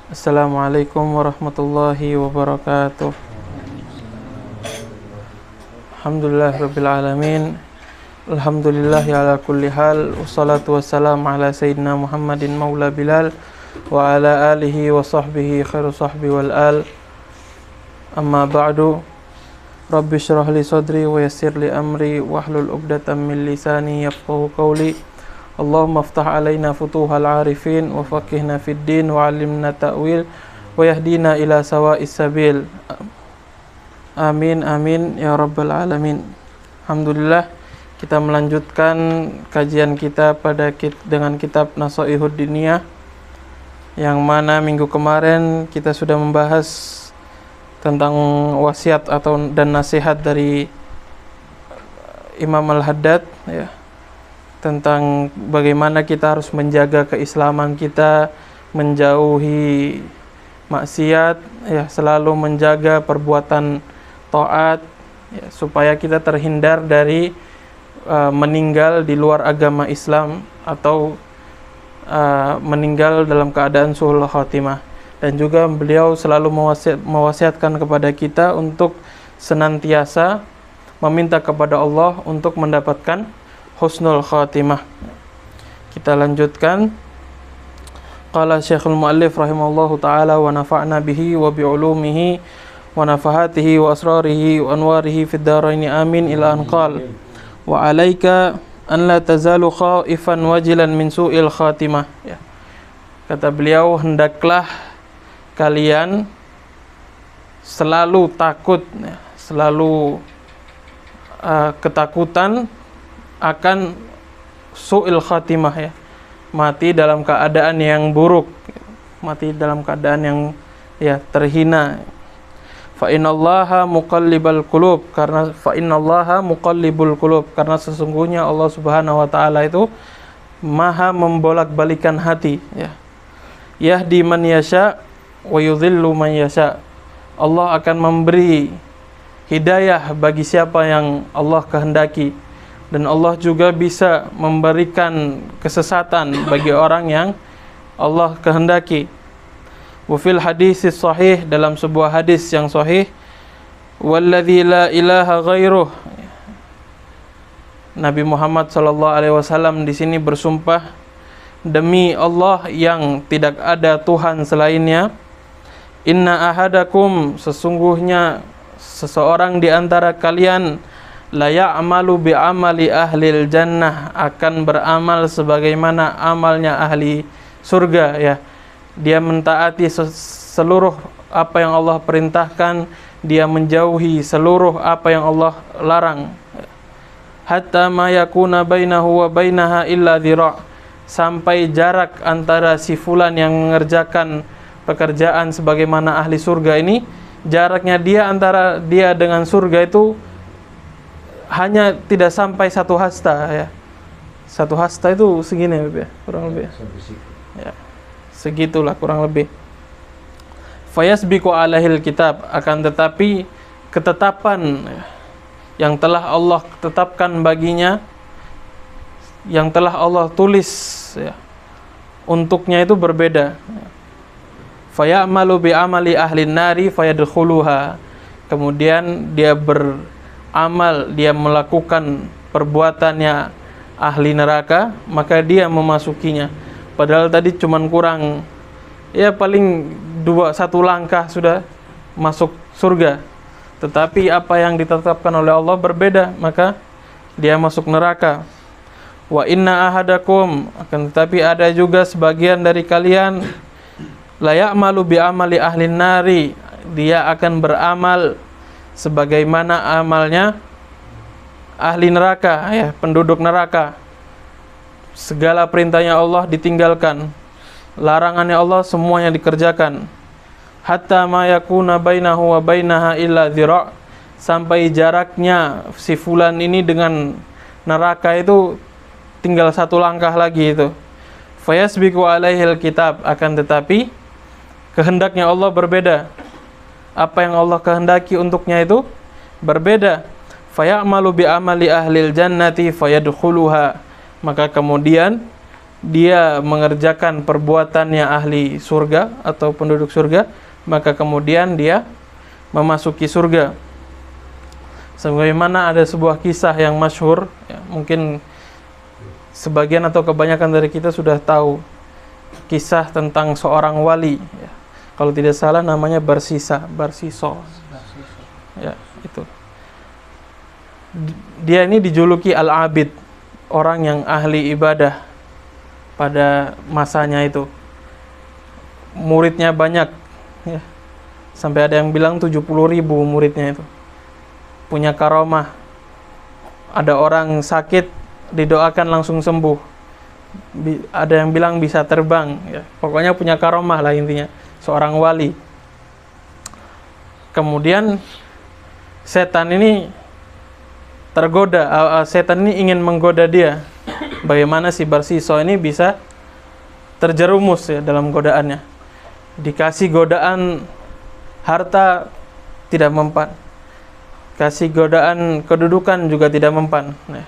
Assalamualaikum warahmatullahi wabarakatuh. Alhamdulillahirabbil alamin. Alhamdulillahi ala kulli hal. Wassalatu wassalamu ala sayyidina Muhammadin maula Bilal wa ala alihi wa sahbihi khairu sahbi wal al. Amma ba'du. Rabbi shrah li sadri wa yassir li amri wahlul 'uqdatam min lisani yafqahu qawli. Allahumma aftah alaina futuhal arifin wa faqihna fid din wa 'allimna ta'wil wa yahdina ila sawa'is sabil. Amin amin ya rabbal alamin. Alhamdulillah, kita melanjutkan kajian kita dengan kitab Nasaihud Diniyah, yang mana minggu kemarin kita sudah membahas tentang wasiat dan nasihat dari Imam Al-Haddad, ya, tentang bagaimana kita harus menjaga keislaman kita, menjauhi maksiat, ya, selalu menjaga perbuatan taat, ya, supaya kita terhindar dari meninggal di luar agama Islam atau meninggal dalam keadaan su'ul khatimah. Dan juga beliau selalu mewasiatkan kepada kita untuk senantiasa meminta kepada Allah untuk mendapatkan husnul khatimah. Kita lanjutkan. Qala Syekhul Muallif rahimallahu taala wa nafa'na bihi wa bi ulumihi wa nafahatihi wa asrarihi wa anwarihi fid dharain amin ila an qala wa alaika an la tazalu khaifan wajilan min su'il khatimah, ya. Kata beliau, hendaklah kalian selalu takut, ya, selalu ketakutan akan su'il khatimah, ya, mati dalam keadaan yang buruk, mati dalam keadaan yang, ya, terhina. Fa innallaha muqallibal qulub, karena muqallibul qulub, karena sesungguhnya Allah Subhanahu wa taala itu maha membolak-balikan hati, ya. Yahdi man yasha wa yudhillu man yasha. Allah akan memberi hidayah bagi siapa yang Allah kehendaki, dan Allah juga bisa memberikan kesesatan bagi orang yang Allah kehendaki. Wa fil hadis sahih, dalam sebuah hadis yang sahih, walladzi la ilaha ghairuh, Nabi Muhammad sallallahu alaihi wasallam di sini bersumpah, demi Allah yang tidak ada Tuhan selainnya, inna ahadakum, sesungguhnya seseorang di antara kalian, la ya'malu bi amali ahlil jannah, akan beramal sebagaimana amalnya ahli surga, ya. Dia mentaati seluruh apa yang Allah perintahkan, dia menjauhi seluruh apa yang Allah larang. Hatta ma yakuna bainahu wa bainaha illa dhira', sampai jarak antara si fulan yang mengerjakan pekerjaan sebagaimana ahli surga ini, jaraknya dia antara dia dengan surga itu hanya tidak sampai satu hasta, ya. Satu hasta itu segini, ya, kurang lebih, ya, segitulah kurang lebih. Fayasbiqu alaihil kitab, akan tetapi ketetapan yang telah Allah tetapkan baginya, yang telah Allah tulis, ya, untuknya itu berbeda. Fayamalu bi amali ahlin nari fayadkhuluha, kemudian dia beramal, dia melakukan perbuatannya ahli neraka, maka dia memasukinya. Padahal tadi cuman kurang, ya, paling satu langkah sudah masuk surga. Tetapi apa yang ditetapkan oleh Allah berbeda, maka dia masuk neraka. Wa inna ahadakum, akan tetapi ada juga sebagian dari kalian, la ya'malu bi amali ahlin nari, dia akan beramal sebagaimana amalnya ahli neraka, ya, penduduk neraka. Segala perintahnya Allah ditinggalkan, larangannya Allah semuanya dikerjakan. Hatta ma yakuna bainahu wa bainaha illa dhira', sampai jaraknya si fulan ini dengan neraka itu tinggal satu langkah lagi itu. Fayasbiqu alaihil kitab, akan tetapi kehendaknya Allah berbeda. Apa yang Allah kehendaki untuknya itu berbeda. Fayamalu bi amali ahlil jannati fayadkhuluha, maka kemudian dia mengerjakan perbuatannya ahli surga atau penduduk surga, maka kemudian dia memasuki surga. Sebagaimana ada sebuah kisah yang masyhur, ya, mungkin sebagian atau kebanyakan dari kita sudah tahu kisah tentang seorang wali, ya. Kalau tidak salah namanya Barsiso. Ya, itu. Dia ini dijuluki Al-Abid, orang yang ahli ibadah pada masanya itu. Muridnya banyak, ya. Sampai ada yang bilang 70.000 muridnya itu. Punya karomah. Ada orang sakit didoakan langsung sembuh. Ada yang bilang bisa terbang, ya. Pokoknya punya karomah lah intinya, seorang wali. Kemudian setan ini tergoda, setan ini ingin menggoda dia. Bagaimana si Barsiso ini bisa terjerumus, ya, dalam godaannya. Dikasih godaan harta tidak mempan, kasih godaan kedudukan juga tidak mempan, ya.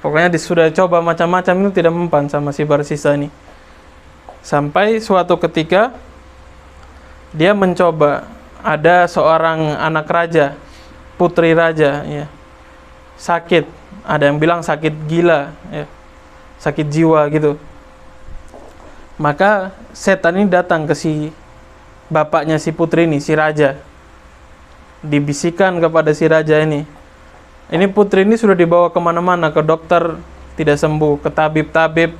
Pokoknya sudah coba macam-macam itu tidak mempan sama si Barsisa ini. Sampai suatu ketika dia mencoba, ada seorang anak raja, putri raja, ya, sakit. Ada yang bilang sakit gila, ya, sakit jiwa gitu. Maka setan ini datang ke si bapaknya si putri ini, si raja. Dibisikkan kepada si raja ini. Ini putri ini sudah dibawa kemana-mana, ke dokter tidak sembuh, ke tabib-tabib,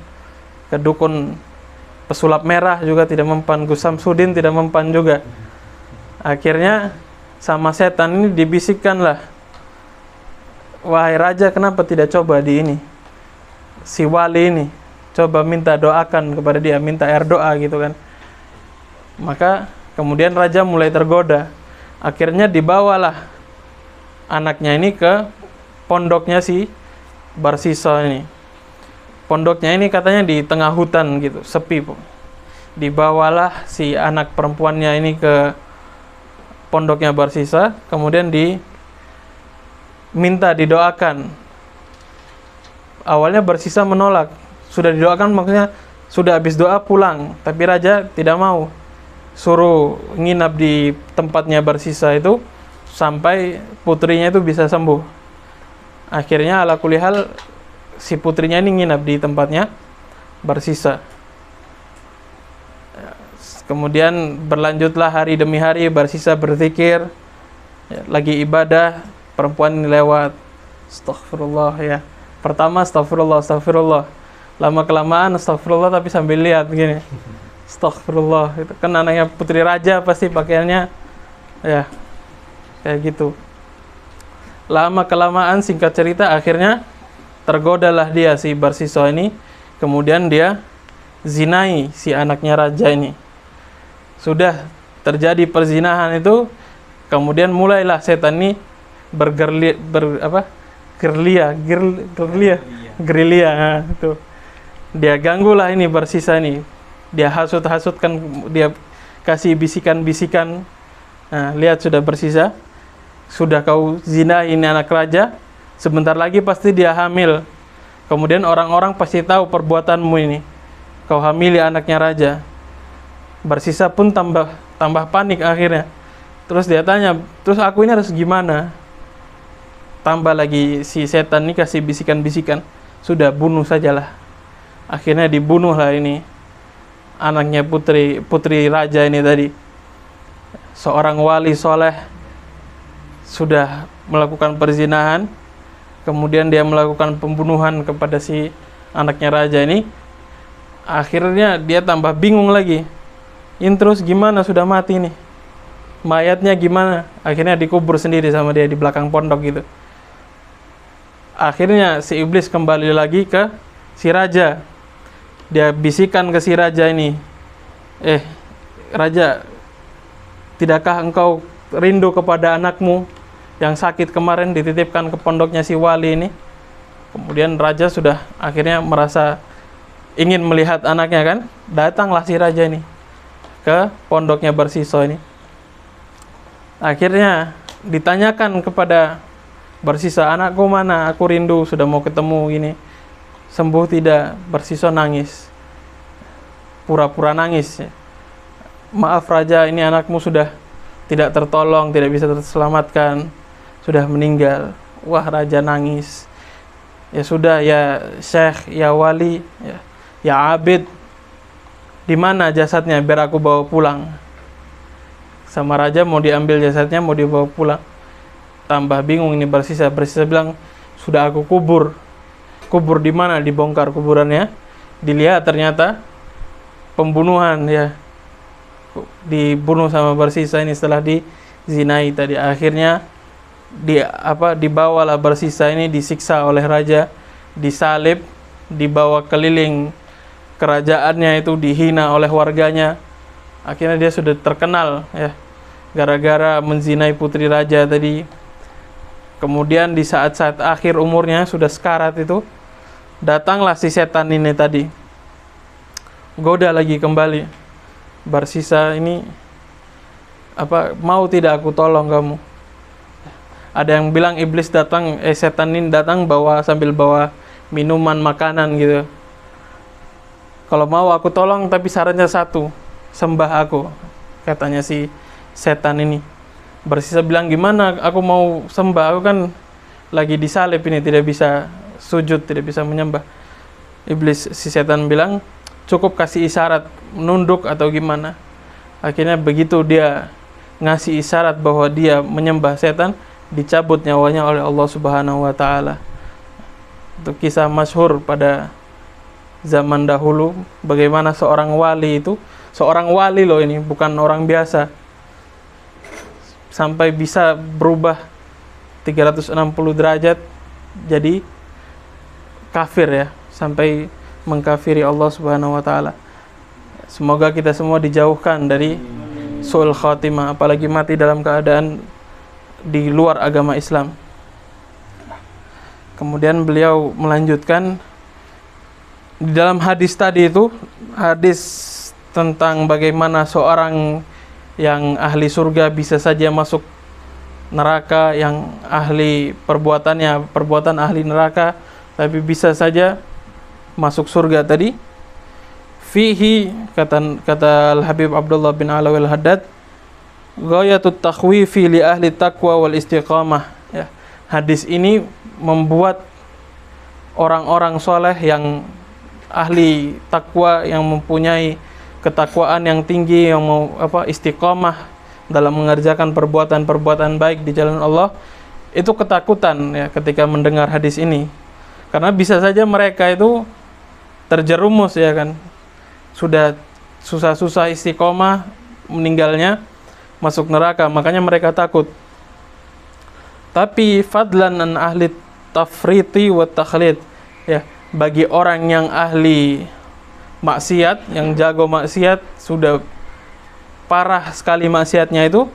ke dukun pesulap merah juga tidak mempan, Gus Samsudin tidak mempan juga. Akhirnya sama setan ini dibisikkanlah, wahai raja, kenapa tidak coba di ini, si wali ini, coba minta doakan kepada dia, minta air doa gitu kan. Maka kemudian raja mulai tergoda. Akhirnya dibawalah anaknya ini ke pondoknya si Barsiso ini. Pondoknya ini katanya di tengah hutan gitu, sepi. Dibawalah si anak perempuannya ini ke pondoknya Barsisa, kemudian diminta didoakan. Awalnya Barsisa menolak. Sudah didoakan, maksudnya sudah habis doa pulang, tapi raja tidak mau. Suruh nginap di tempatnya Barsisa itu sampai putrinya itu bisa sembuh. Akhirnya ala kulihal si putrinya ini nginap di tempatnya Barsisa. Kemudian berlanjutlah hari demi hari, Barsisa berzikir, ya, lagi ibadah, perempuan ini lewat. Astagfirullah, ya. Pertama astagfirullah. Lama kelamaan astagfirullah tapi sambil lihat gini. Astagfirullah, itu kan anaknya putri raja, pasti pakaiannya ya kayak gitu. Lama kelamaan, singkat cerita, akhirnya tergodalah dia si Barsiso ini. Kemudian dia zinai si anaknya raja ini. Sudah terjadi perzinahan itu, kemudian mulailah setan ini gerilya, nah, itu. Dia ganggulah ini Barsisa ini. Dia hasut-hasutkan, dia kasih bisikan-bisikan. Nah, lihat sudah Barsisa, sudah kau zina ini anak raja, sebentar lagi pasti dia hamil. Kemudian orang-orang pasti tahu perbuatanmu ini, kau hamili anaknya raja. Barsisa pun tambah panik akhirnya. Terus dia tanya, terus aku ini harus gimana? Tambah lagi si setan ini kasih bisikan-bisikan, sudah bunuh sajalah. Akhirnya dibunuhlah ini anaknya putri raja ini tadi. Seorang wali soleh sudah melakukan perzinahan, kemudian dia melakukan pembunuhan kepada si anaknya raja ini. Akhirnya dia tambah bingung lagi. Ini terus gimana, sudah mati nih, mayatnya gimana? Akhirnya dikubur sendiri sama dia di belakang pondok gitu. Akhirnya si iblis kembali lagi ke si raja. Dia bisikan ke si raja ini, raja, tidakkah engkau rindu kepada anakmu yang sakit kemarin dititipkan ke pondoknya si wali ini? Kemudian raja sudah akhirnya merasa ingin melihat anaknya kan. Datanglah si raja ini ke pondoknya Barsiso ini. Akhirnya ditanyakan kepada Barsisa, anakku mana? Aku rindu, sudah mau ketemu gini. Sembuh tidak? Barsiso nangis. pura-pura nangis ya. Maaf raja, ini anakmu sudah tidak tertolong, tidak bisa terselamatkan, sudah meninggal. Wah, raja nangis. Ya sudah ya syekh, ya wali, ya abid, di mana jasadnya biar aku bawa pulang. Sama raja mau diambil jasadnya, mau dibawa pulang. Tambah bingung ini Barsisa. Barsisa bilang, sudah aku kubur. Kubur di mana? Dibongkar kuburannya. Dilihat ternyata pembunuhan ya. Dibunuh sama Barsisa ini setelah dizinai tadi. Akhirnya dibawalah Barsisa ini, disiksa oleh raja, disalib, dibawa keliling kerajaannya, itu dihina oleh warganya. Akhirnya dia sudah terkenal ya, gara-gara menzinai putri raja tadi. Kemudian di saat-saat akhir umurnya, sudah sekarat itu, datanglah si setan ini tadi, goda lagi kembali. Barsisa ini mau tidak aku tolong kamu? Ada yang bilang iblis datang, setan ini datang sambil bawa minuman, makanan gitu. Kalau mau aku tolong, tapi syaratnya satu, sembah aku, katanya si setan ini. Barsisa bilang, gimana aku mau sembah, aku kan lagi disalib ini, tidak bisa sujud, tidak bisa menyembah. Si setan bilang, cukup kasih isyarat, menunduk atau gimana. Akhirnya begitu dia ngasih isyarat bahwa dia menyembah setan, dicabut nyawanya oleh Allah Subhanahu wa taala. Itu kisah masyhur pada zaman dahulu, bagaimana seorang wali loh ini, bukan orang biasa, sampai bisa berubah 360 derajat jadi kafir ya, sampai mengkafiri Allah Subhanahu wa taala. Semoga kita semua dijauhkan dari su'ul khatimah, apalagi mati dalam keadaan di luar agama Islam. Kemudian beliau melanjutkan di dalam hadis tadi itu, hadis tentang bagaimana seorang yang ahli surga bisa saja masuk neraka, yang ahli perbuatan ahli neraka tapi bisa saja masuk surga tadi. Fihi, kata Al-Habib Abdullah bin Alawi Al-Haddad, ghayatut takhwifi li ahli taqwa wal istiqamah ya. Hadis ini membuat orang-orang soleh yang ahli takwa, yang mempunyai ketakwaan yang tinggi, yang mau istiqamah dalam mengerjakan perbuatan-perbuatan baik di jalan Allah, itu ketakutan ya ketika mendengar hadis ini. Karena bisa saja mereka itu terjerumus ya kan, sudah susah-susah istiqomah, meninggalnya masuk neraka, makanya mereka takut. Tapi fadlan an ahli tafriti wa takhlid ya, bagi orang yang ahli maksiat, yang jago maksiat, sudah parah sekali maksiatnya itu,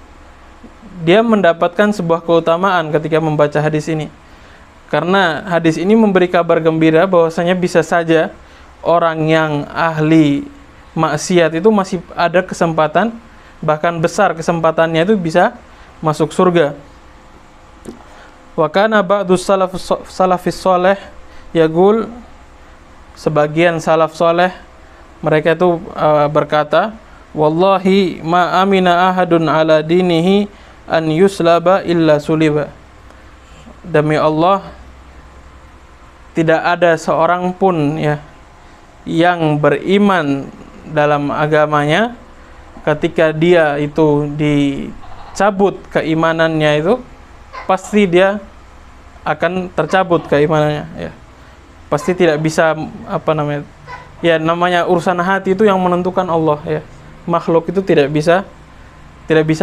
dia mendapatkan sebuah keutamaan ketika membaca hadis ini. Karena hadis ini memberi kabar gembira bahwasanya bisa saja orang yang ahli maksiat itu masih ada kesempatan, bahkan besar kesempatannya itu bisa masuk surga. Wa kana ba'du salafis salih yaqul, sebagian salaf soleh mereka itu berkata, wallahi ma amina ahadun ala dinihi an yuslaba illa suliba. Demi Allah, tidak ada seorang pun ya yang beriman dalam agamanya, ketika dia itu dicabut keimanannya itu, pasti dia akan tercabut keimanannya ya. Pasti tidak bisa namanya urusan hati itu yang menentukan Allah ya. Makhluk itu tidak bisa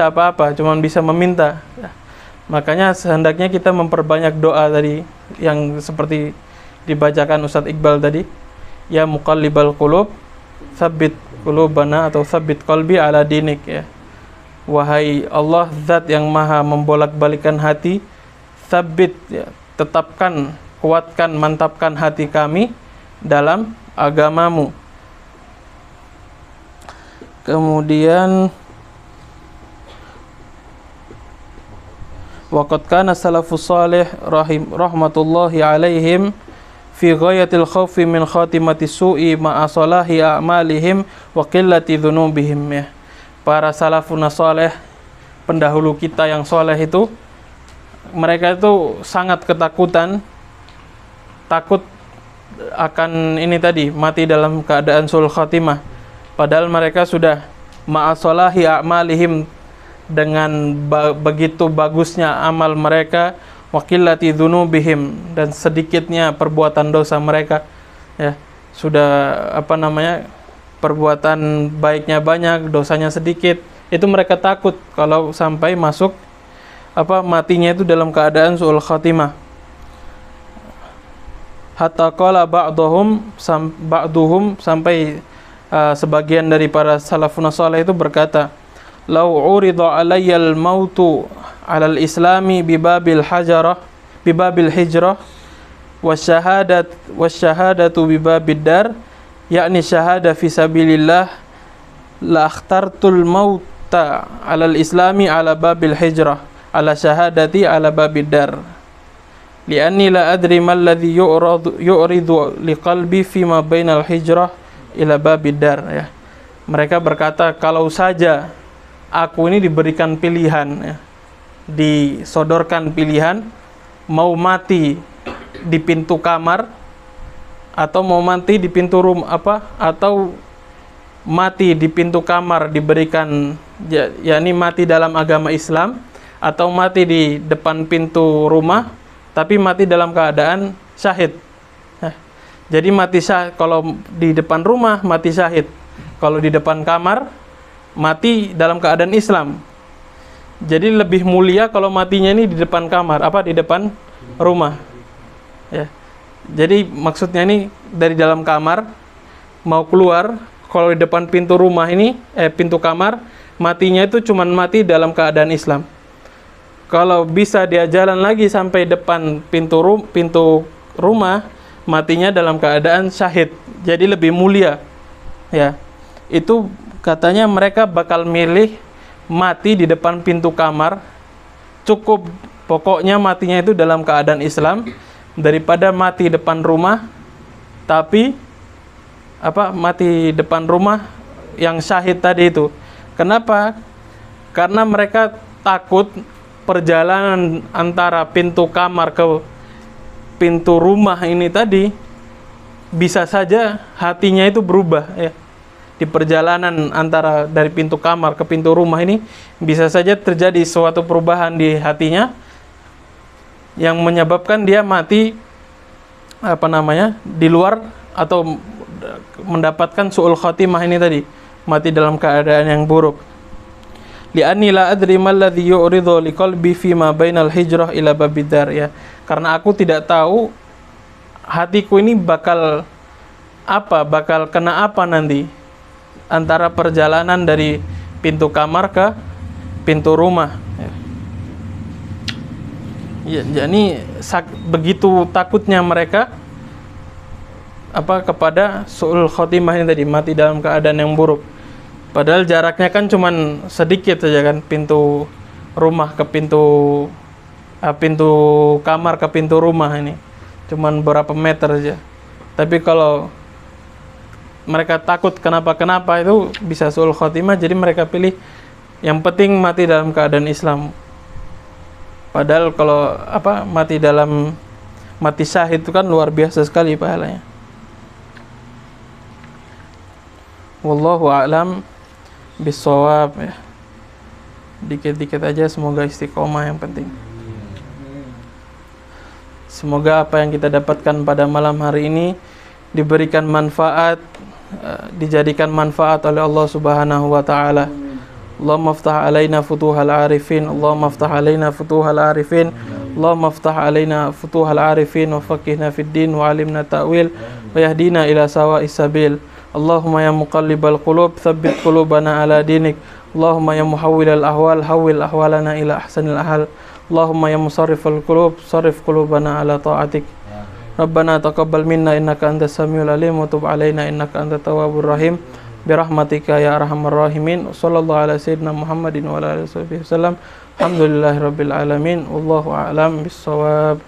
apa-apa, cuma bisa meminta ya. Makanya sehendaknya kita memperbanyak doa tadi yang seperti dibacakan Ustadz Iqbal tadi, ya muqallibal qulub tsabbit qulubana atau tsabbit qalbi ala dinik ya. Wahai Allah, zat yang maha membolak-balikan hati, tsabbit ya, tetapkan, kuatkan, mantapkan hati kami dalam agamamu. Kemudian waqad kana salafus salih rahmatullahi alaihim fi ghayatil khawfi min khatimati su'i ma'a salahi a'malihim wa qillati dhunubihim ya. Para salafun saleh, pendahulu kita yang soleh itu, mereka itu sangat ketakutan, takut akan ini tadi, mati dalam keadaan sul khatimah, padahal mereka sudah ma'a salahi a'malihim, dengan begitu bagusnya amal mereka, wa qillati dzunubihim, dan sedikitnya perbuatan dosa mereka ya. Sudah perbuatan baiknya banyak, dosanya sedikit. Itu mereka takut kalau sampai masuk matinya itu dalam keadaan su'ul khatimah. Hatta qala ba'duhum sampai sebagian dari para salafun salih itu berkata, "Lau urida alayyal mautu 'alal islami bibabil hijrah wasyahadatu bibabid dar, yakni syahada fi sabilillah, la akhtartul mauta 'alal islami 'ala babil hijrah ala syahadati 'ala babid dar. Li'anni la adri ma alladhi yu'ridu liqalbi fima bainal hijrah ila babid dar." Ya. Mereka berkata, kalau saja aku ini diberikan pilihan ya, disodorkan pilihan, mau mati di pintu kamar atau mau mati di pintu rumah atau mati di pintu kamar diberikan yakni mati dalam agama Islam, atau mati di depan pintu rumah tapi mati dalam keadaan syahid. Jadi mati syahid kalau di depan rumah mati syahid, kalau di depan kamar mati dalam keadaan Islam. Jadi lebih mulia kalau matinya ini di depan kamar, di depan rumah. Ya. Jadi maksudnya ini dari dalam kamar mau keluar, kalau di depan pintu rumah ini pintu kamar, matinya itu cuman mati dalam keadaan Islam. Kalau bisa dia jalan lagi sampai depan pintu rumah, matinya dalam keadaan syahid. Jadi lebih mulia. Ya. Itu katanya mereka bakal milih mati di depan pintu kamar, cukup pokoknya matinya itu dalam keadaan Islam, daripada mati depan rumah tapi mati depan rumah yang syahid tadi itu. Kenapa? Karena mereka takut perjalanan antara pintu kamar ke pintu rumah ini tadi bisa saja hatinya itu berubah ya. Di perjalanan antara dari pintu kamar ke pintu rumah ini bisa saja terjadi suatu perubahan di hatinya yang menyebabkan dia mati di luar atau mendapatkan su'ul khatimah ini tadi, mati dalam keadaan yang buruk. Li'anni la adri ma alladhi yu'ridu liqalbi fi ma bainal hijrah ila babidar ya. Karena aku tidak tahu hatiku ini bakal kena apa nanti antara perjalanan dari pintu kamar ke pintu rumah. Ya, jadi begitu takutnya mereka kepada su'ul khotimah ini tadi, mati dalam keadaan yang buruk. Padahal jaraknya kan cuman sedikit saja kan, pintu rumah ke pintu kamar ke pintu rumah ini cuman berapa meter saja. Tapi kalau mereka takut kenapa itu bisa su'ul khotimah, jadi mereka pilih yang penting mati dalam keadaan Islam. Padahal kalau mati syahid itu kan luar biasa sekali pahalanya. Wallahu a'lam bissawab ya. Dikit-dikit aja, semoga istiqomah yang penting. Semoga apa yang kita dapatkan pada malam hari ini diberikan manfaat, dijadikan manfaat oleh Allah Subhanahu wa taala. Allahumma aftah alaina futuhal arifin, Allahumma aftah alaina futuhal arifin, Allahumma aftah alaina futuhal arifin wa faqihna fid din wa alimna ta'wil wa yahdina ila sawa'is sabil. Allahumma ya muqallibal qulub tsabbit qulubana ala dinik. Allahumma ya muhawwilal ahwal hawwil ahwalana ila ahsanil ahal. Allahumma ya musarrifal qulub sarrif qulubana ala ta'atik. Rabbana taqabbal minna innaka antas samiul alim wa tub alaina innaka antat tawwabur rahim birahmatika ya arhamar rahimin. Sallallahu ala sayyidina Muhammadin wa ala alihi wasallam. Alhamdulillahirabbil alamin. Wallahu a'lam bissawab.